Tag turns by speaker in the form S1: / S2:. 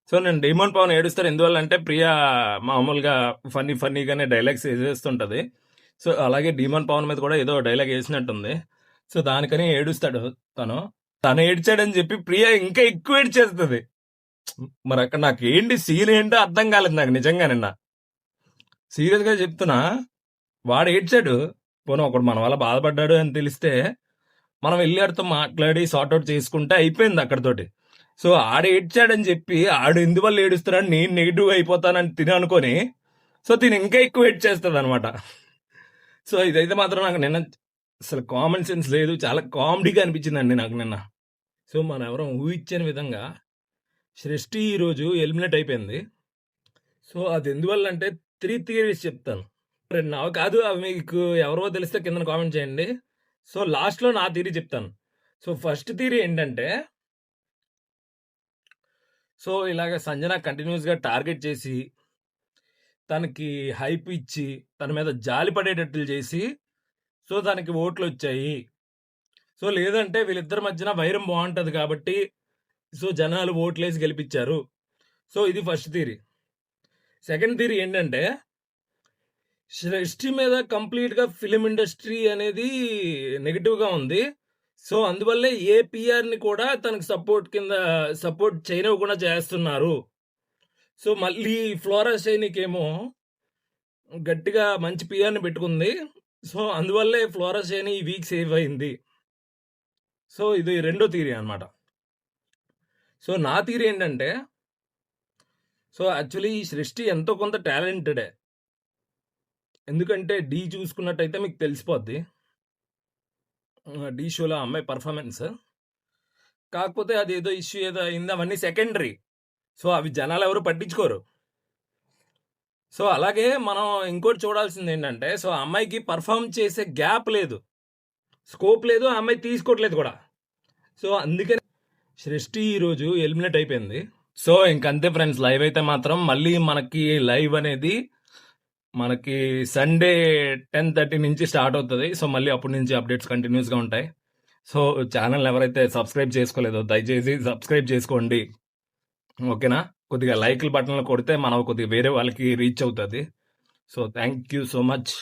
S1: So నేను demon Pawan ఏడుస్తాను ఎందువల్ల అంటే ప్రియా మామూలుగా ఫన్నీగానే డైలాగ్స్ వేసేస్తుంటది. సో అలాగే డీమోన్ పవన్ మీద కూడా ఏదో డైలాగ్ వేసినట్టుంది. సో దానికని ఏడుస్తాడు తను ఏడ్చాడని చెప్పి ప్రియా ఇంకా ఎక్కువ ఏడ్చేస్తుంది. మరి అక్కడ నాకు ఏంటి సీన్ ఏంటో అర్థం కాలేదు నాకు నిజంగా నిన్న. సీరియస్ గా చెప్తున్నా, వాడు ఏడ్చాడు. పోనీ ఒకడు మన వల్ల బాధపడ్డాడు అని తెలిస్తే మనం వెళ్ళి ఆడితో మాట్లాడి సార్ట్అవుట్ చేసుకుంటే అయిపోయింది అక్కడితోటి. సో ఆడు ఏడ్చాడని చెప్పి ఆడు ఎందువల్ల ఏడుస్తున్నాడు నేను నెగిటివ్ అయిపోతానని తిని అనుకొని సో తిని ఇంకా ఎక్కువ ఏడ్ చేస్తుంది అనమాట. సో ఇదైతే మాత్రం నాకు నిన్న అసలు కామన్ సెన్స్ లేదు, చాలా కామెడీగా అనిపించిందండి నాకు నిన్న. సో మనం ఎవరం ఊహించని విధంగా సృష్టి ఈరోజు ఎలిమినేట్ అయిపోయింది. సో అది ఎందువల్ల అంటే 3 థియరీస్ చెప్తాను. నావి కాదు, అవి మీకు ఎవరో తెలిస్తే కింద కామెంట్ చేయండి. సో లాస్ట్లో నా థియరీ చెప్తాను. సో ఫస్ట్ థియరీ ఏంటంటే, సో ఇలాగ సంజన కంటిన్యూస్గా టార్గెట్ చేసి తనకి హైప్ ఇచ్చి తన మీద జాలి పడేటట్లు చేసి సో దానికి ఓట్లు వచ్చాయి. సో లేదంటే వీళ్ళిద్దరి మధ్యన వైరం బాగుంటుంది కాబట్టి సో జనాలు ఓట్లేసి గెలిపించారు. సో ఇది ఫస్ట్ థియరీ. సెకండ్ థియరీ ఏంటంటే, సృష్టి మీద కంప్లీట్గా ఫిలిం ఇండస్ట్రీ అనేది నెగిటివ్గా ఉంది. సో అందువల్లే ఏపీఆర్ని కూడా తనకు సపోర్ట్ చేయనివ్వకుండా చేస్తున్నారు. సో మళ్ళీ ఫ్లోరా శైనికేమో గట్టిగా మంచి పిఆర్ని పెట్టుకుంది. సో అందువల్లే ఫ్లోరా శైని ఈ వీక్ సేవ్ అయింది. సో ఇది రెండో థియరీ అనమాట. సో నా థియరీ ఏంటంటే, సో యాక్చువల్లీ ఈ సృష్టి ఎంతో కొంత టాలెంటెడే. ఎందుకంటే డీ చూసుకున్నట్టయితే మీకు తెలిసిపోద్ది డీ షోలో అమ్మాయి పర్ఫార్మెన్స్. కాకపోతే అది ఏదో ఇష్యూ ఏదో అయింది, అవన్నీ సెకండరీ. సో అవి జనాలు ఎవరు పట్టించుకోరు. సో అలాగే మనం ఇంకోటి చూడాల్సింది ఏంటంటే, సో అమ్మాయికి పర్ఫామ్ చేసే గ్యాప్ లేదు, స్కోప్ లేదు, ఆ అమ్మాయి తీసుకోవట్లేదు కూడా. సో అందుకని సృష్టి ఈరోజు ఎలిమినేట్ అయిపోయింది. సో ఇంకంతే ఫ్రెండ్స్, లైవ్ అయితే మాత్రం మళ్ళీ మనకి లైవ్ అనేది మనకి సండే 10:30 నుంచి స్టార్ట్ అవుతుంది. సో మళ్ళీ అప్పటి నుంచి అప్డేట్స్ కంటిన్యూస్గా ఉంటాయి. సో ఛానల్ ఎవరైతే సబ్స్క్రైబ్ చేసుకోలేదో దయచేసి సబ్స్క్రైబ్ చేసుకోండి, ఓకేనా? కొద్దిగా లైక్ల బటన్లు కొడితే మనం కొద్దిగా వేరే వాళ్ళకి రీచ్ అవుతుంది. So thank you so much.